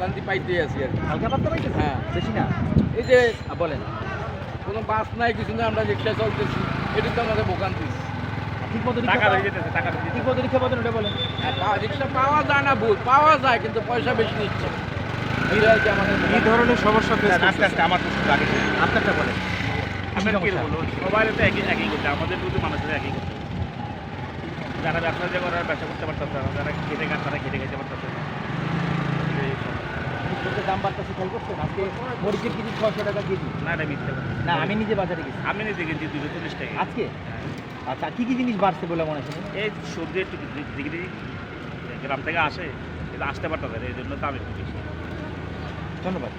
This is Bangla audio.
ভোগান্তি পাইতেই আছি আর কি। হালকা পাতলা পাইতেছে? হ্যাঁ। বেশি না? এই যে বলেন। কোনো বাস নাই কিছু না, আমরা রিক্সা চলতেছি, এটা তো আমাদের ভোগান্তি। ঠিকমতো টাকা হয়ে যেতেছে, টাকা হয়ে যেতেছে। ঠিকমতো রিক্সা পাবেন ওটা বলেন। রিক্সা পাওয়া যায় না, ভুল পাওয়া যায় কিন্তু পয়সা বেশি নিচ্ছে, এটা আর কি আমাদের এই ভোগান্তি। ধরনের সমস্যা ফেস আস্তে আস্তে আমার তো শুধু আগে আপনারটা বলেন। আমরা কি সমস্যা? বলবো, সবাই তো একই করছে, আমাদের দুটো মানুষের একই করছে। যারা ব্যবসা যে করার ব্যবসা করতে পারতেছে না, যারা খেটে খান তারা খেটে খেতে পারতেছে না। এই সমস্যা। জিনিসপত্রের দাম বাড়তেছে খেয়াল করছেন? আজকে মরিচের কেজি 600 টাকা কেজি। না এটা মিথ্যে কথা। না, আমি নিজে বাজারে গেছি। আমি নিজে কিনছি 240 টাকা। আজকে? হ্যাঁ। আচ্ছা, কি কি জিনিস বাড়ছে বলে মনে হয়? এই সবজি একটু দিকে গ্রাম থেকে আসে, কিন্তু আসতে পারতেছে না, এই জন্য দাম একটু বেশি। ধন্যবাদ।